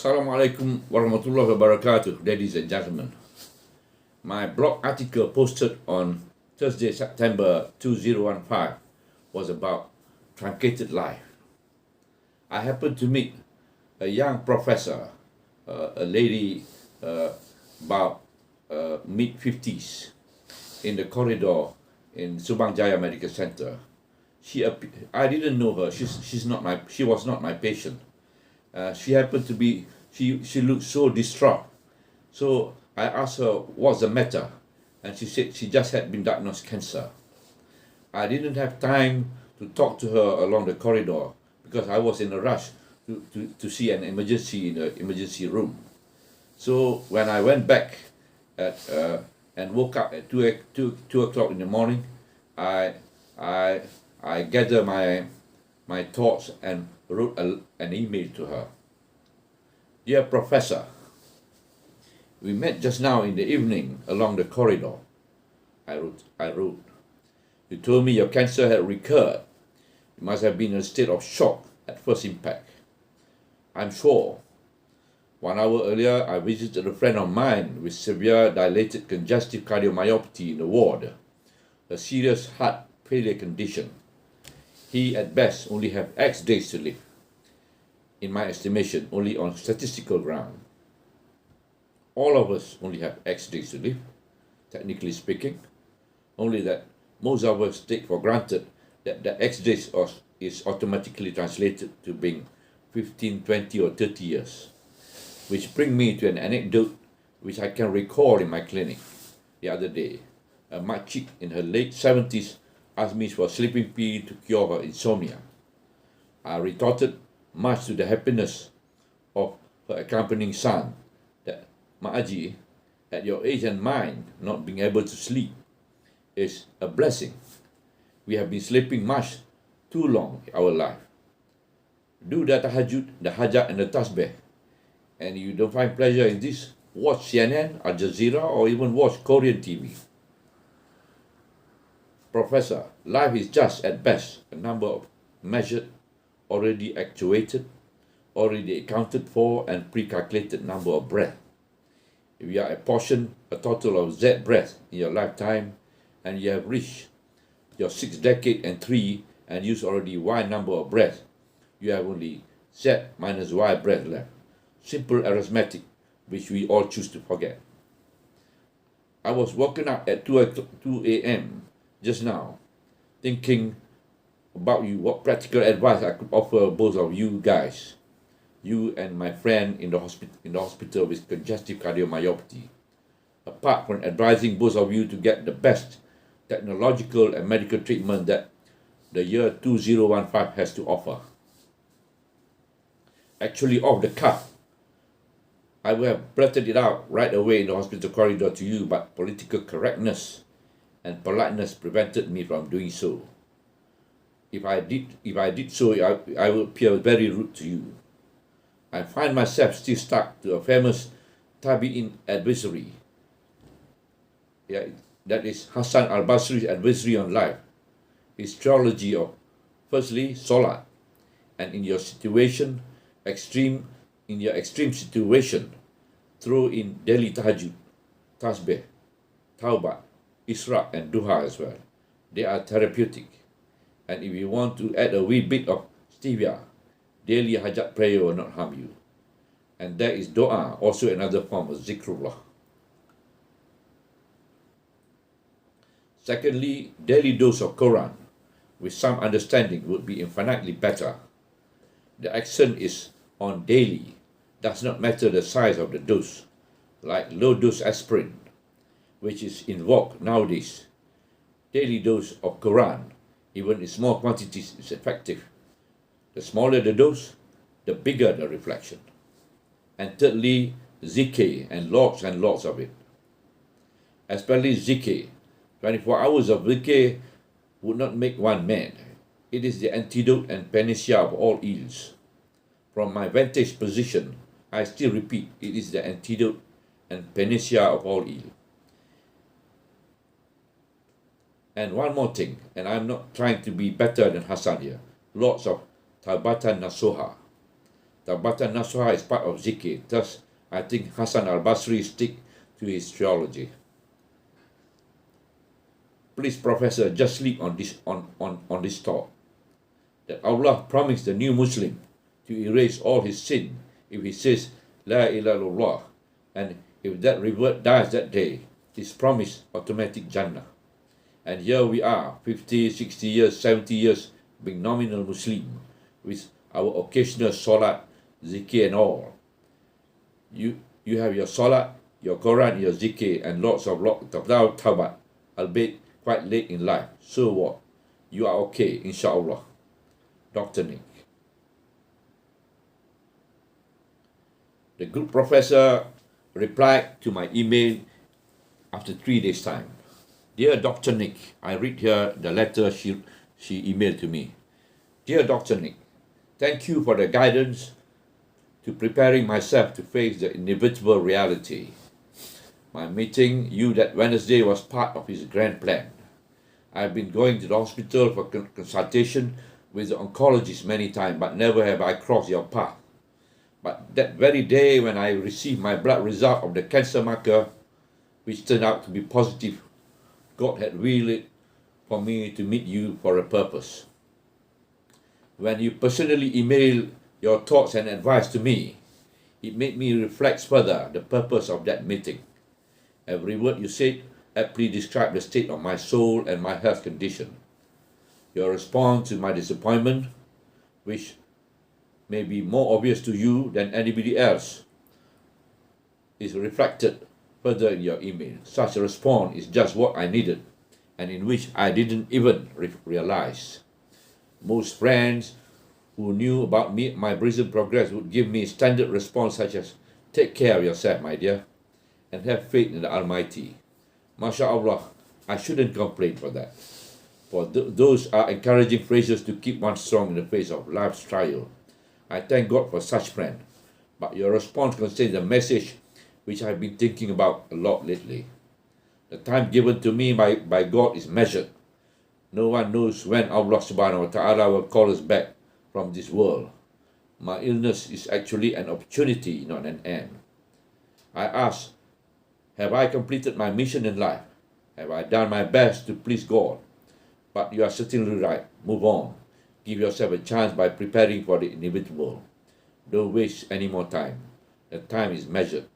Assalamualaikum warahmatullahi wabarakatuh, ladies and gentlemen. My blog article posted on Thursday, September 2015 was about Truncated Lives. I happened to meet a young professor, a lady about mid-50s, in the corridor in Subang Jaya Medical Center. I didn't know her. She was not my patient. She happened to be, she looked so distraught. So I asked her what's the matter, and she said she just had been diagnosed cancer. I didn't have time to talk to her along the corridor because I was in a rush to see an emergency in the emergency room. So when I went back and woke up at 2 o'clock in the morning, I gathered my thoughts and wrote an email to her. Dear Professor, we met just now in the evening along the corridor. I wrote. You told me your cancer had recurred. You must have been in a state of shock at first impact. I'm sure. 1 hour earlier, I visited a friend of mine with severe dilated congestive cardiomyopathy in the ward, a serious heart failure condition. He at best only have X days to live. In my estimation, only on statistical ground. All of us only have X days to live, technically speaking, only that most of us take for granted that the X days is automatically translated to being 15, 20 or 30 years. Which brings me to an anecdote which I can recall in my clinic the other day. A machik in her late 70s asked me for a sleeping pill to cure her insomnia. I retorted, much to the happiness of her accompanying son, that Ma'aji, at your age and mine, not being able to sleep is a blessing. We have been sleeping much too long in our life. Do the tahajjud, the hajat and the tasbih, and you don't find pleasure in this, watch CNN, Al Jazeera, or even watch Korean TV. Professor, life is just at best a number of measured, already actuated, already accounted for and pre-calculated number of breaths. If you are apportioned a total of Z breaths in your lifetime and you have reached your 6th decade and 3 and used already Y number of breaths, you have only Z minus Y breath left. Simple arithmetic, which we all choose to forget. I was woken up at 2 a.m. just now, thinking about you, what practical advice I could offer both of you guys, you and my friend in the hospital with congestive cardiomyopathy. Apart from advising both of you to get the best technological and medical treatment that the year 2015 has to offer. Actually, off the cuff, I would have blurted it out right away in the hospital corridor to you, but political correctness and politeness prevented me from doing so. If I did so, I would appear very rude to you. I find myself still stuck to a famous Tabi'in advisory. That is Hassan al-Basri's advisory on life. His theology of, firstly, Salat, and in your extreme situation, throw in daily tahajjud, tasbih, taubat, Isra and Duha as well. They are therapeutic. And if you want to add a wee bit of stevia, daily hajat prayer will not harm you. And there is doa, also another form of zikrullah. Secondly, daily dose of Quran with some understanding would be infinitely better. The accent is on daily, does not matter the size of the dose, like low dose aspirin, which is in vogue nowadays. Daily dose of Quran, even in small quantities, is effective. The smaller the dose, the bigger the reflection. And thirdly, zikr and lots of it. Especially zikr. 24 hours of zikr would not make one mad. It is the antidote and panacea of all ills. From my vantage position, I still repeat, it is the antidote and panacea of all ill. And one more thing, and I'm not trying to be better than Hassan here, lots of Taubatan Nasuha. Tabatan Nasuha is part of zikir. Thus, I think Hassan al-Basri stick to his theology. Please, Professor, just sleep on this thought, that Allah promised the new Muslim to erase all his sin if he says La ilaha illallah, and if that revert dies that day, his promise automatic Jannah. And here we are, 50, 60 years, 70 years, being nominal Muslim, with our occasional salat, zikir and all. You have your salat, your Quran, your zikir, and lots of tawbat, albeit quite late in life. So what? You are okay, inshallah. Dr. Nick. The good professor replied to my email after 3 days' time. Dear Dr. Nick, I read here the letter she emailed to me. Dear Dr. Nick, thank you for the guidance to preparing myself to face the inevitable reality. My meeting you that Wednesday was part of his grand plan. I've been going to the hospital for consultation with the oncologist many times, but never have I crossed your path. But that very day when I received my blood result of the cancer marker, which turned out to be positive, God had willed it for me to meet you for a purpose. When you personally emailed your thoughts and advice to me, it made me reflect further the purpose of that meeting. Every word you said aptly described the state of my soul and my health condition. Your response to my disappointment, which may be more obvious to you than anybody else, is reflected further in your email. Such a response is just what I needed, and in which I didn't even realize. Most friends who knew about me, my recent progress, would give me standard response such as, take care of yourself, my dear, and have faith in the Almighty. MashaAllah, I shouldn't complain for that. For those are encouraging phrases to keep one strong in the face of life's trial. I thank God for such friend. But your response contains a message which I've been thinking about a lot lately. The time given to me by God is measured. No one knows when Allah subhanahu wa ta'ala will call us back from this world. My illness is actually an opportunity, not an end. I ask, have I completed my mission in life? Have I done my best to please God? But you are certainly right. Move on. Give yourself a chance by preparing for the inevitable. Don't waste any more time. The time is measured.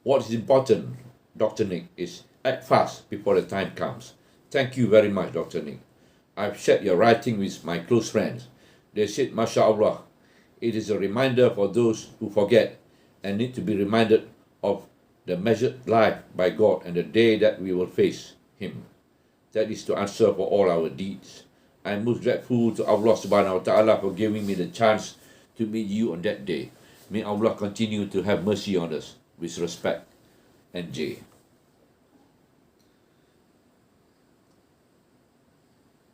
What is important, Dr. Nick, is act fast before the time comes. Thank you very much, Dr. Nick. I've shared your writing with my close friends. They said, MashaAllah, it is a reminder for those who forget and need to be reminded of the measured life by God and the day that we will face Him. That is to answer for all our deeds. I am most grateful to Allah subhanahu wa ta'ala for giving me the chance to meet you on that day. May Allah continue to have mercy on us. With respect, NJ.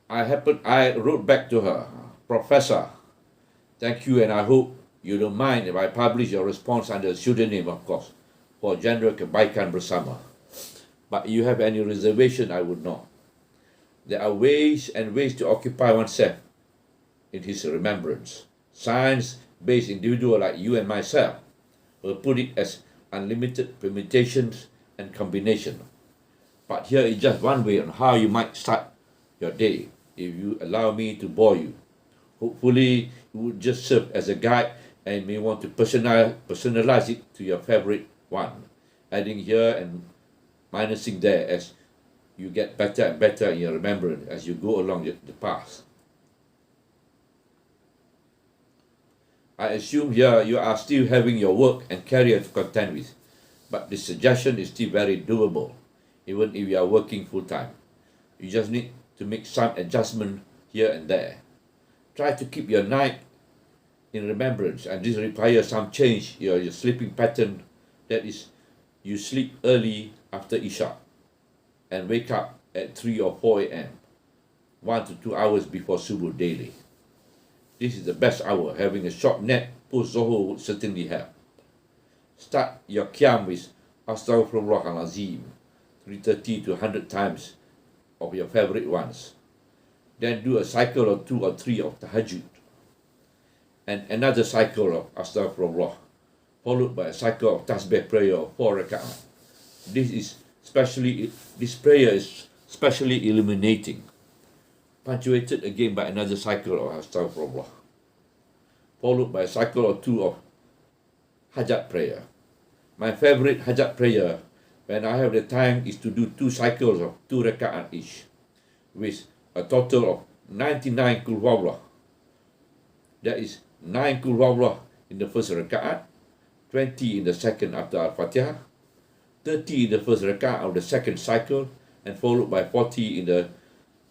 I wrote back to her, Professor, thank you, and I hope you don't mind if I publish your response under a pseudonym, of course, for general kebaikan bersama. But you have any reservation, I would not. There are ways and ways to occupy oneself in his remembrance. Science-based individual like you and myself will put it as unlimited permutations and combination. But here is just one way on how you might start your day if you allow me to bore you. Hopefully, it would just serve as a guide and may want to personalize it to your favorite one, adding here and minusing there as you get better and better in your remembrance as you go along the path. I assume here you are still having your work and career to contend with, but the suggestion is still very doable, even if you are working full-time. You just need to make some adjustment here and there. Try to keep your night in remembrance, and this requires some change in your sleeping pattern. That is, you sleep early after Isha and wake up at 3 or 4 a.m., 1 to 2 hours before Subuh daily. This is the best hour. Having a short nap post-Zohor would certainly help. Start your Qiyam with Astaghfirullahalazim, 330 to 100 times of your favorite ones. Then do a cycle or 2 or 3 of Tahajjud. and another cycle of Astaghfirullah, followed by a cycle of Tasbih prayer of 4 rak'at. This prayer is specially illuminating, punctuated again by another cycle of Astaghfirullah, followed by a cycle or 2 of Hajat prayer. My favorite Hajat prayer, when I have the time, is to do 2 cycles of 2 rak'at each, with a total of 99 Qul Huwallah. That is 9 Qul Huwallah in the first rak'at, 20 in the second after Al-Fatiha, 30 in the first rak'at of the second cycle, and followed by 40 in the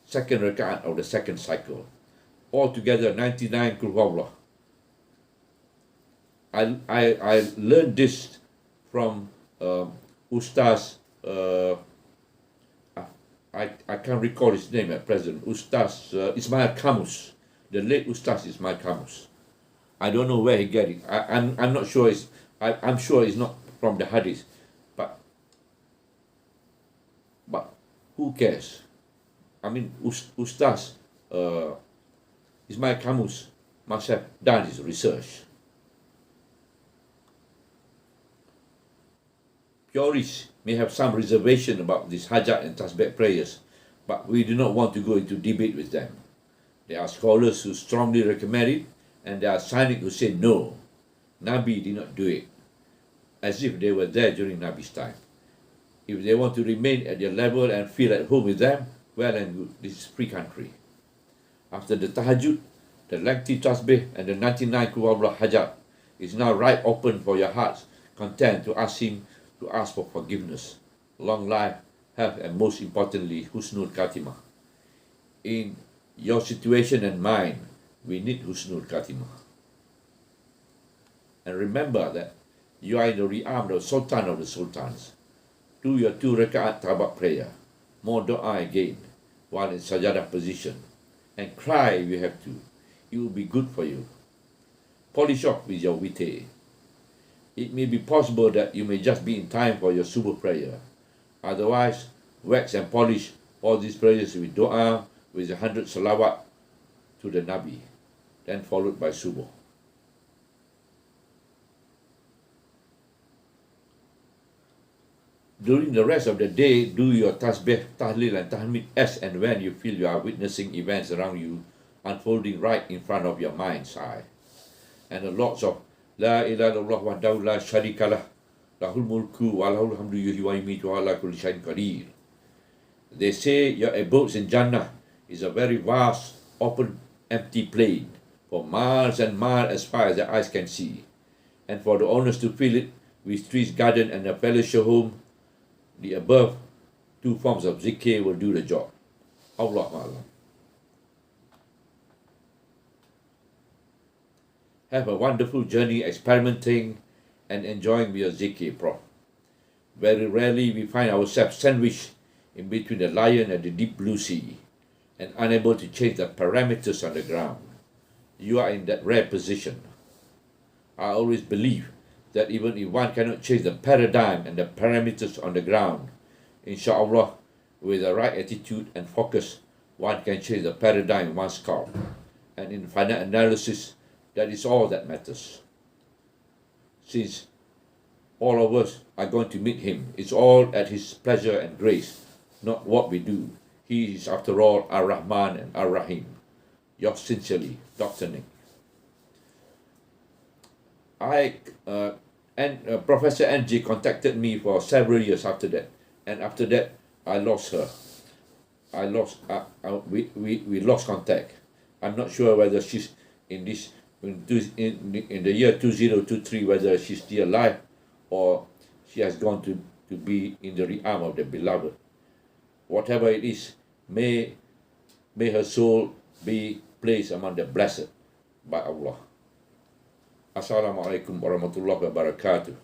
second rak'at of the second cycle. Altogether 99 Qul Huwallah. I learned this from Ustaz, I can't recall his name at present, Ustaz Ismail Kamus, the late Ustaz Ismail Kamus. I don't know where he get it. I'm not sure. I'm sure it's not from the hadith, but who cares? I mean, Ustaz Ismail Kamus must have done his research. Purists may have some reservation about these Hajat and Tasbih prayers, but we do not want to go into debate with them. There are scholars who strongly recommend it, and there are cynics who say no, Nabi did not do it, as if they were there during Nabi's time. If they want to remain at their level and feel at home with them, well and good, this is free country. After the Tahajjud, the lengthy Tasbih and the 99 Qul Huwallah Hajat is now right open for your hearts content to ask him to ask for forgiveness, long life, health, and most importantly, Husnul Khatimah. In your situation and mine, we need Husnul Khatimah. And remember that you are in the realm of the Sultan of the Sultans. Do your 2 rak'at tabat prayer, more dua again, while in sajadah position, and cry if you have to. It will be good for you. Polish off with your witir. It may be possible that you may just be in time for your subuh prayer. Otherwise, wax and polish all these prayers with dua, with 100 salawat to the Nabi, then followed by subuh. During the rest of the day, do your tasbih, tahlil, and tahmid as and when you feel you are witnessing events around you unfolding right in front of your mind's eye. And the lots of La ilaha illallah wahdahu la sharika lah, lahul mulku wa lahul hamdu yuhyi wa yumiitu wa ala kulli shay'in qadir. They say your abodes in Jannah is a very vast, open, empty plain for miles and miles as far as the eyes can see. And for the owners to fill it with trees, garden, and a fellowship home, the above 2 forms of zikr will do the job. Allah Ma'alam. Have a wonderful journey experimenting and enjoying your zikr, Prof. Very rarely we find ourselves sandwiched in between the lion and the deep blue sea and unable to change the parameters on the ground. You are in that rare position. I always believe that even if one cannot change the paradigm and the parameters on the ground, inshallah, with the right attitude and focus, one can change the paradigm in one's skull. And in final analysis, that is all that matters. Since all of us are going to meet him, it's all at his pleasure and grace, not what we do. He is, after all, Ar-Rahman and Ar-Rahim. Yours sincerely, Dr. Nick. Professor NG contacted me for several years after that, and after that I lost her. We lost contact. I'm not sure whether she's in the year 2023, whether she's still alive or she has gone to be in the realm of the beloved. Whatever it is, may her soul be placed among the blessed by Allah. Assalamualaikum warahmatullahi wabarakatuh.